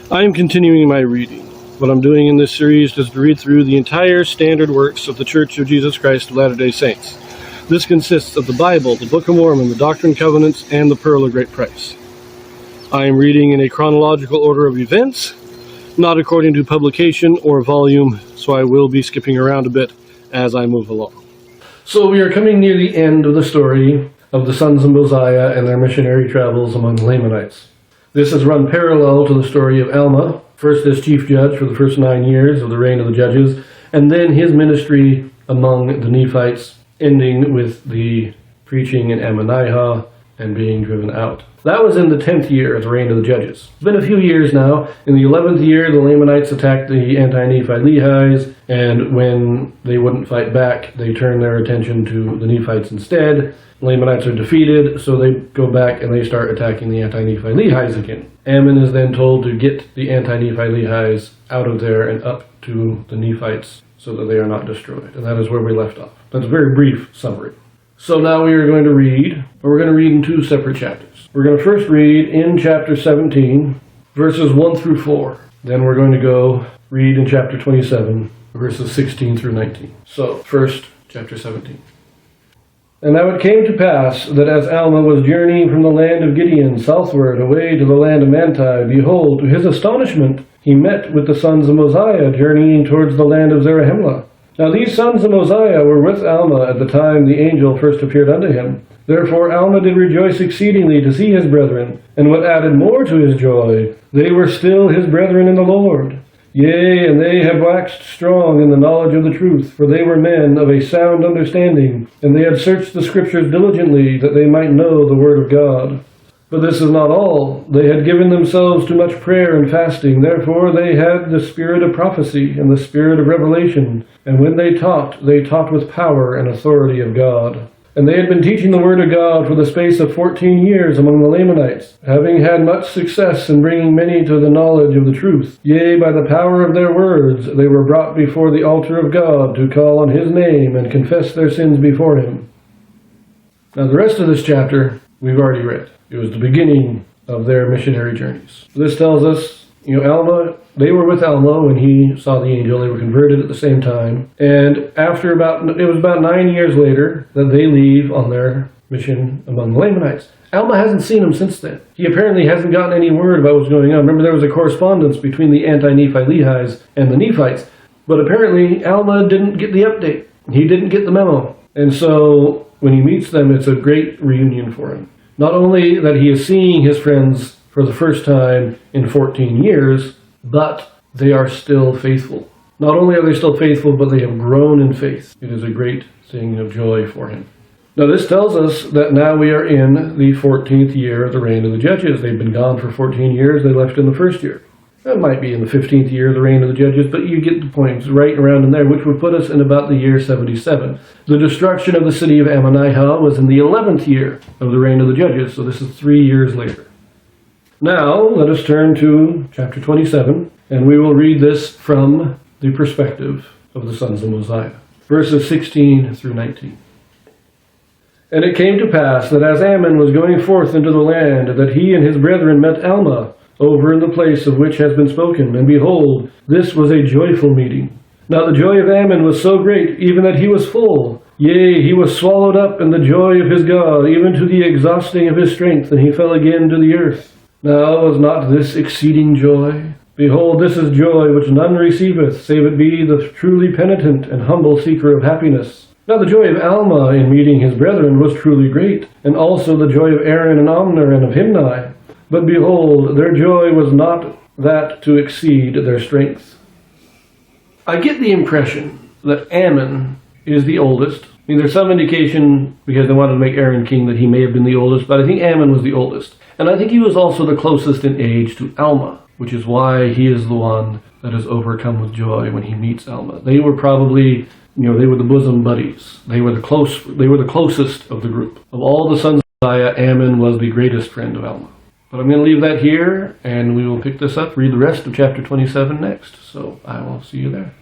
I am continuing my reading. What I'm doing in this series is to read through the entire standard works of the Church of Jesus Christ of Latter-day Saints. This consists of the Bible, the Book of Mormon, the Doctrine and Covenants, and the Pearl of Great Price. I am reading in a chronological order of events, not according to publication or volume, so I will be skipping around a bit as I move along. So we are coming near the end of the story of the sons of Mosiah and their missionary travels among the Lamanites. This is run parallel to the story of Alma, first as chief judge for the first 9 years of the reign of the judges, and then his ministry among the Nephites, ending with the preaching in Ammonihah and being driven out. That was in the 10th year of the reign of the judges. It's been a few years now. In the 11th year, the Lamanites attacked the Anti-Nephi-Lehies, and when they wouldn't fight back, they turned their attention to the Nephites instead. The Lamanites are defeated, so they go back and they start attacking the Anti-Nephi-Lehies again. Ammon is then told to get the Anti-Nephi-Lehies out of there and up to the Nephites so that they are not destroyed. And that is where we left off. That's a very brief summary. So now we are going to read, but we're going to read in two separate chapters. We're going to first read in chapter 17, verses 1 through 4. Then we're going to go read in chapter 27, verses 16 through 19. So, first, chapter 17. And now it came to pass that as Alma was journeying from the land of Gideon southward away to the land of Manti, behold, to his astonishment, he met with the sons of Mosiah journeying towards the land of Zarahemla. Now these sons of Mosiah were with Alma at the time the angel first appeared unto him. Therefore Alma did rejoice exceedingly to see his brethren, and what added more to his joy, they were still his brethren in the Lord. Yea, and they have waxed strong in the knowledge of the truth, for they were men of a sound understanding, and they had searched the Scriptures diligently, that they might know the word of God. But this is not all. They had given themselves to much prayer and fasting. Therefore they had the spirit of prophecy and the spirit of revelation. And when they taught with power and authority of God. And they had been teaching the word of God for the space of 14 years among the Lamanites, having had much success in bringing many to the knowledge of the truth. Yea, by the power of their words they were brought before the altar of God to call on his name and confess their sins before him. Now the rest of this chapter we've already read. It was the beginning of their missionary journeys. This tells us, Alma, they were with Alma when he saw the angel. They were converted at the same time. And it was about 9 years later that they leave on their mission among the Lamanites. Alma hasn't seen him since then. He apparently hasn't gotten any word about what's going on. Remember, there was a correspondence between the Anti-Nephi-Lehies and the Nephites. But apparently Alma didn't get the update. He didn't get the memo. And so when he meets them, it's a great reunion for him. Not only that he is seeing his friends for the first time in 14 years, but they are still faithful. Not only are they still faithful, but they have grown in faith. It is a great thing of joy for him. Now this tells us that now we are in the 14th year of the reign of the judges. They've been gone for 14 years. They left in the first year. That might be in the 15th year of the reign of the judges, but you get the point. It's right around in there, which would put us in about the year 77. The destruction of the city of Ammonihah was in the 11th year of the reign of the judges, so this is 3 years later. Now, let us turn to chapter 27, and we will read this from the perspective of the sons of Mosiah. Verses 16 through 19. And it came to pass that as Ammon was going forth into the land, that he and his brethren met Alma, over in the place of which has been spoken, and behold, this was a joyful meeting. Now the joy of Ammon was so great, even that he was full. Yea, he was swallowed up in the joy of his God, even to the exhausting of his strength, and he fell again to the earth. Now was not this exceeding joy? Behold, this is joy which none receiveth, save it be the truly penitent and humble seeker of happiness. Now the joy of Alma in meeting his brethren was truly great, and also the joy of Aaron and Omner and of Himni. But behold, their joy was not that to exceed their strength. I get the impression that Ammon is the oldest. I mean, there's some indication, because they wanted to make Aaron king, that he may have been the oldest, but I think Ammon was the oldest. And I think he was also the closest in age to Alma, which is why he is the one that is overcome with joy when he meets Alma. They were probably, they were the bosom buddies. They were the closest of the group. Of all the sons of Mosiah, Ammon was the greatest friend of Alma. But I'm going to leave that here, and we will pick this up, read the rest of chapter 27 next. So I will see you there.